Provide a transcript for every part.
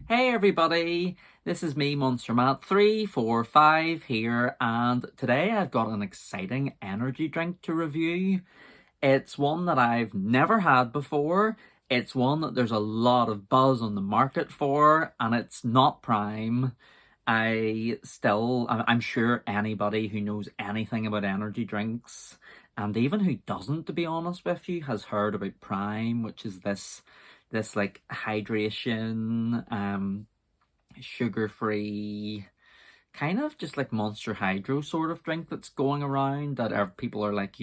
Hey everybody, this is me, Monster Matt 345 here, and today I've got an exciting energy drink to review. It's one that I've never had before, it's one that there's a lot of buzz on the market for, and it's not Prime. I'm sure anybody who knows anything about energy drinks, and even who doesn't, to be honest with you, has heard about Prime, which is this like hydration, sugar-free, kind of just like Monster Hydro sort of drink that's going around that people are like,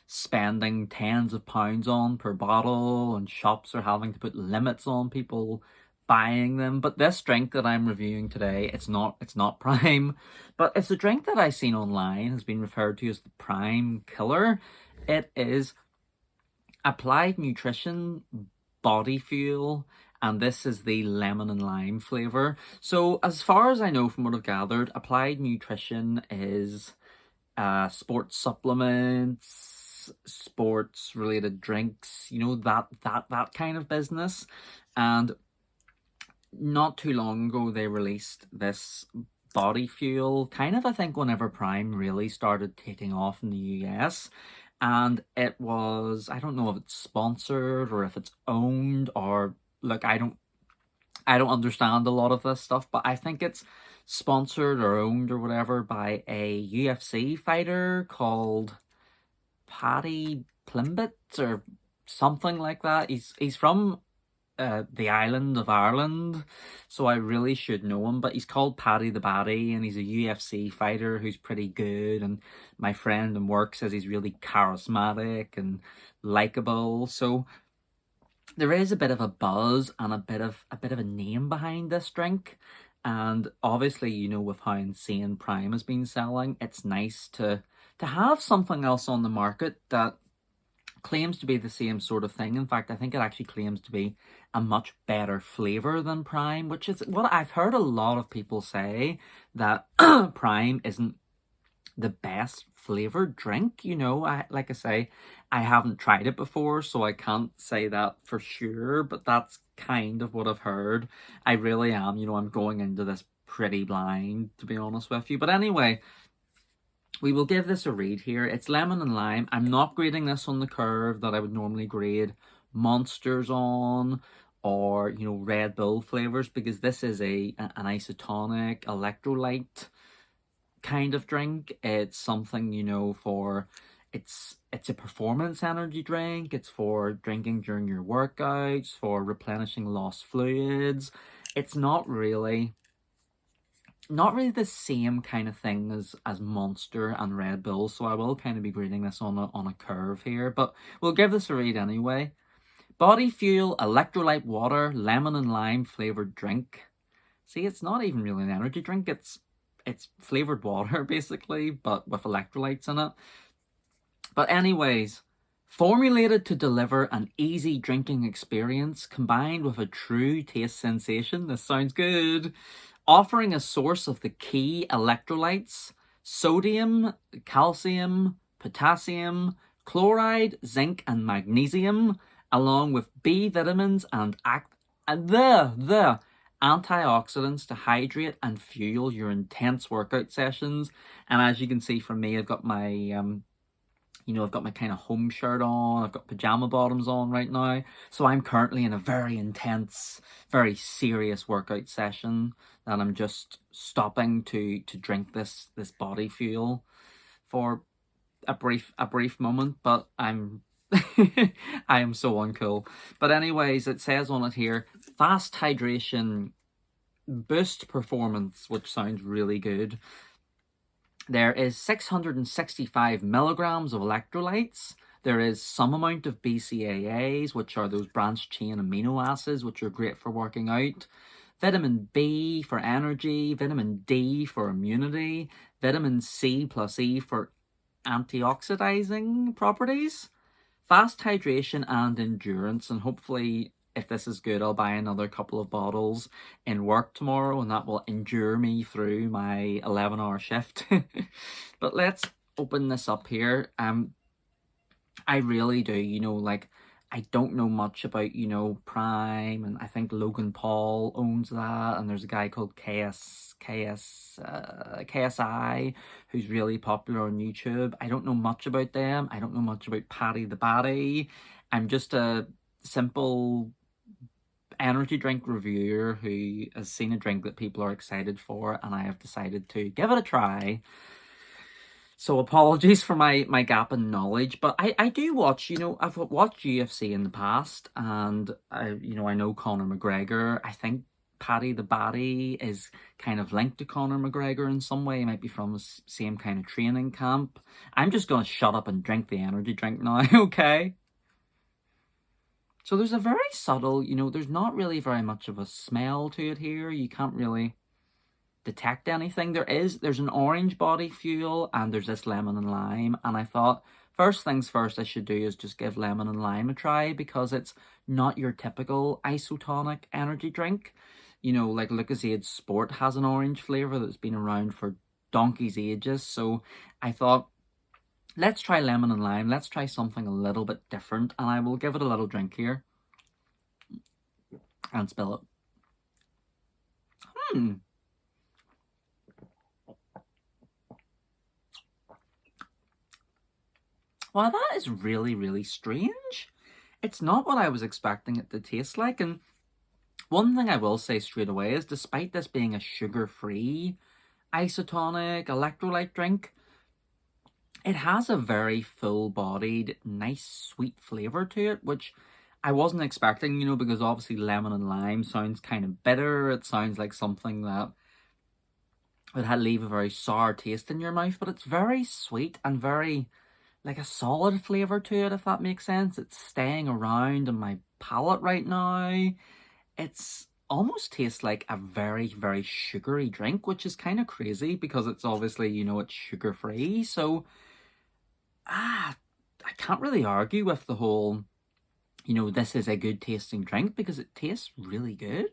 spending tens of pounds on per bottle, and shops are having to put limits on people buying them. But this drink that I'm reviewing today, it's not Prime, but it's a drink that I've seen online has been referred to as the Prime Killer. It is Applied Nutrition Body Fuel, and this is the lemon and lime flavor. So as far as I know from what I've gathered, Applied Nutrition is sports supplements, sports related drinks, that kind of business. And not too long ago they released this body fuel, kind of I think whenever Prime really started taking off in the US. And it was, I don't know if it's sponsored or if it's owned, or look, I don't understand a lot of this stuff, but I think it's sponsored or owned or whatever by a UFC fighter called Paddy Pimblett or something like that. He's from the island of Ireland, so I really should know him, but he's called Paddy the Baddy, and he's a UFC fighter who's pretty good, and my friend in work says he's really charismatic and likable. So there is a bit of a buzz and a bit of a name behind this drink. And obviously, with how insane Prime has been selling, it's nice to have something else on the market that claims to be the same sort of thing. In fact, I think it actually claims to be a much better flavor than Prime, which is what I've heard a lot of people say, that Prime isn't the best flavored drink. Like I say, I haven't tried it before, so I can't say that for sure, but that's kind of what I've heard. I really am, I'm going into this pretty blind, to be honest with you. But anyway, we will give this a read here. It's lemon and lime. I'm not grading this on the curve that I would normally grade Monsters on, or Red Bull flavors, because this is an isotonic electrolyte kind of drink. It's something, it's a performance energy drink. It's for drinking during your workouts, for replenishing lost fluids. It's not really the same kind of thing as Monster and Red Bull, so I will kind of be grading this on a curve here, but we'll give this a read anyway. Body Fuel Electrolyte Water Lemon and Lime Flavored Drink. See, it's not even really an energy drink, it's flavored water basically, but with electrolytes in it. But anyways, formulated to deliver an easy drinking experience combined with a true taste sensation. This sounds good. Offering a source of the key electrolytes: sodium, calcium, potassium, chloride, zinc, and magnesium, along with B vitamins and the antioxidants to hydrate and fuel your intense workout sessions. And as you can see from me, I've got my I've got my kind of home shirt on, I've got pajama bottoms on right now. So I'm currently in a very intense, very serious workout session that I'm just stopping to drink this body fuel for a brief moment, but I'm I am so uncool. But anyways, it says on it here, fast hydration, boost performance, which sounds really good. There is 665 milligrams of electrolytes. There is some amount of BCAAs, which are those branched chain amino acids, which are great for working out. Vitamin B for energy, vitamin D for immunity, vitamin C plus E for antioxidizing properties, fast hydration and endurance. And hopefully, if this is good, I'll buy another couple of bottles in work tomorrow, and that will endure me through my 11-hour shift. But let's open this up here. I really do, I don't know much about, you know, Prime, and I think Logan Paul owns that, and there's a guy called KSI who's really popular on YouTube. I don't know much about them. I don't know much about Paddy The Baddy. I'm just a simple energy drink reviewer who has seen a drink that people are excited for, and I have decided to give it a try. So apologies for my gap in knowledge, but I do watch, you know, I've watched UFC in the past, and I know Conor McGregor. I think Paddy The Baddy is kind of linked to Conor McGregor in some way. He might be from the same kind of training camp. I'm just gonna shut up and drink the energy drink now, okay? So there's a very subtle, you know, there's not really very much of a smell to it here. You can't really detect anything. There's an orange body fuel, and there's this lemon and lime, and I thought first things first I should do is just give lemon and lime a try, because it's not your typical isotonic energy drink. You know, like Lucozade Sport has an orange flavour that's been around for donkey's ages, so I thought, let's try lemon and lime, let's try something a little bit different, and I will give it a little drink here and spill it. Wow, that is really, really strange. It's not what I was expecting it to taste like. And one thing I will say straight away is, despite this being a sugar-free isotonic electrolyte drink, it has a very full-bodied, nice, sweet flavour to it, which I wasn't expecting, you know, because obviously lemon and lime sounds kind of bitter. It sounds like something that would leave a very sour taste in your mouth, but it's very sweet and very, like, a solid flavour to it, if that makes sense. It's staying around in my palate right now. It's almost tastes like a very, very sugary drink, which is kind of crazy because it's obviously, you know, it's sugar-free. So, I can't really argue with the whole, you know, this is a good tasting drink, because it tastes really good.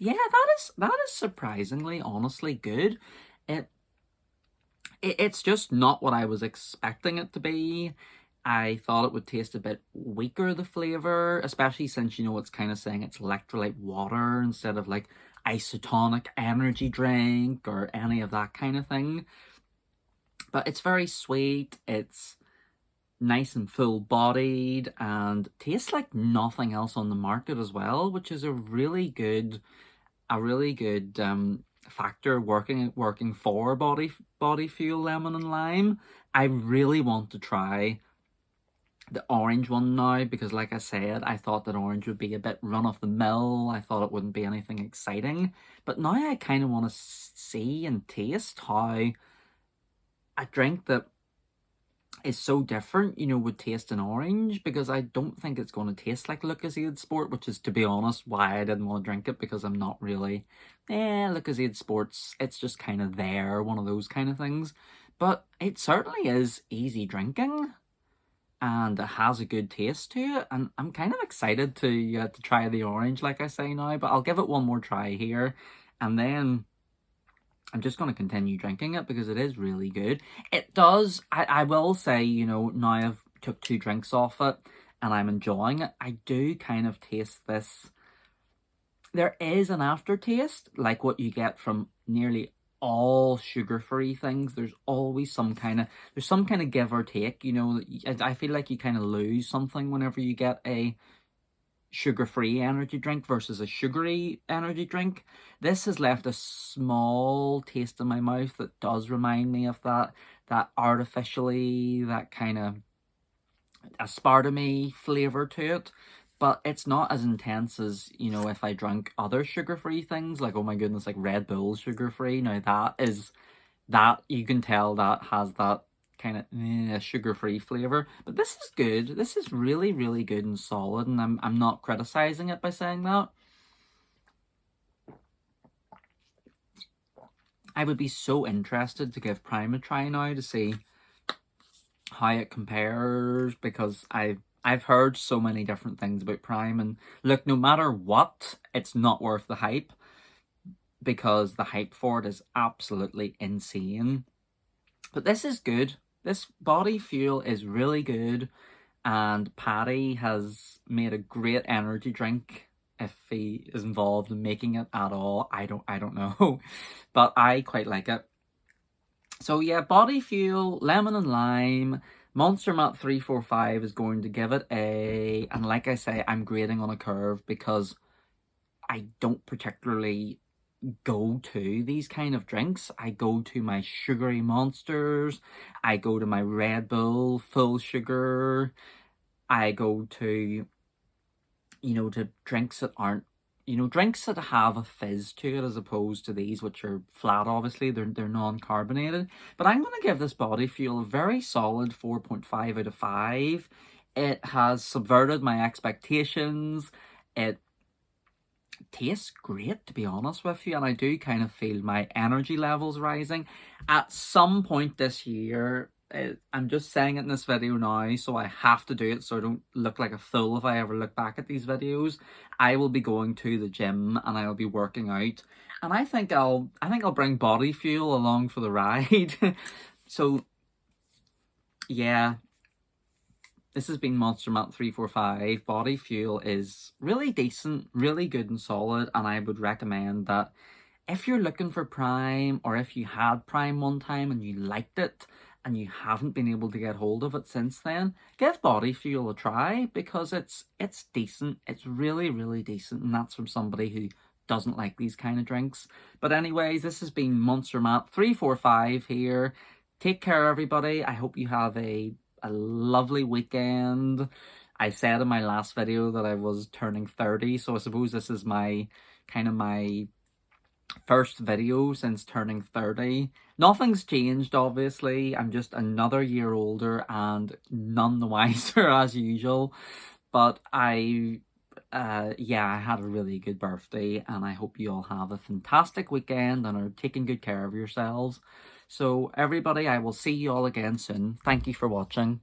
Yeah, that is surprisingly, honestly good. It's just not what I was expecting it to be. I thought it would taste a bit weaker, the flavour, especially since, you know, it's kind of saying it's electrolyte water instead of like isotonic energy drink or any of that kind of thing. But it's very sweet, it's nice and full-bodied, and tastes like nothing else on the market as well, which is a really good factor working for body fuel lemon and lime. I really want to try the orange one now, because like I said, I thought that orange would be a bit run of the mill. I thought it wouldn't be anything exciting, but now I kind of want to see and taste how a drink that is so different, you know, would taste an orange, because I don't think it's going to taste like Lucozade Sport, which is, to be honest, why I didn't want to drink it, because I'm not really, Lucozade Sports, it's just kind of there, one of those kind of things. But it certainly is easy drinking, and it has a good taste to it, and I'm kind of excited to try the orange, like I say now, but I'll give it one more try here, and then I'm just going to continue drinking it, because it is really good. It does, I will say, you know, now I've took 2 drinks off it and I'm enjoying it, I do kind of taste this. There is an aftertaste, like what you get from nearly all sugar-free things. There's always some kind of give or take, you know. I feel like you kind of lose something whenever you get a sugar-free energy drink versus a sugary energy drink. This has left a small taste in my mouth that does remind me of that artificially, that kind of aspartame flavor to it, but it's not as intense as, you know, if I drank other sugar-free things, like, oh my goodness, like Red Bull sugar-free. Now that you can tell that has that kind of sugar-free flavor, but this is good. This is really, really good and solid, and I'm not criticizing it by saying that. I would be so interested to give Prime a try now to see how it compares, because I've heard so many different things about Prime, and look, no matter what, it's not worth the hype. because the hype for it is absolutely insane. But this is good. This body fuel is really good, and Paddy has made a great energy drink. If he is involved in making it at all, I don't know, but I quite like it. So yeah, body fuel, lemon and lime. Monster Matt 345 is going to give it a, and like I say, I'm grading on a curve because I don't particularly go to these kind of drinks. I go to my sugary monsters, I go to my Red Bull full sugar, I go to, to drinks that aren't, drinks that have a fizz to it, as opposed to these, which are flat. Obviously they're non-carbonated. But I'm going to give this body fuel a very solid 4.5 out of 5. It has subverted my expectations. It tastes great, to be honest with you, and I do kind of feel my energy levels rising. At some point this year, I'm just saying it in this video now, so I have to do it so I don't look like a fool if I ever look back at these videos. I will be going to the gym and I'll be working out, and I think I'll bring body fuel along for the ride. So yeah, this has been Monster Matt 345. Body fuel is really decent, really good and solid, and I would recommend that if you're looking for Prime, or if you had Prime one time and you liked it and you haven't been able to get hold of it since then, give body fuel a try, because it's decent. It's really, really decent, and that's from somebody who doesn't like these kind of drinks. But anyways, this has been Monster Matt 345 here. Take care, everybody. I hope you have a lovely weekend. I said in my last video that I was turning 30, so I suppose this is my first video since turning 30. Nothing's changed, obviously. I'm just another year older and none the wiser as usual. But yeah, I had a really good birthday, and I hope you all have a fantastic weekend and are taking good care of yourselves. So everybody, I will see you all again soon. Thank you for watching.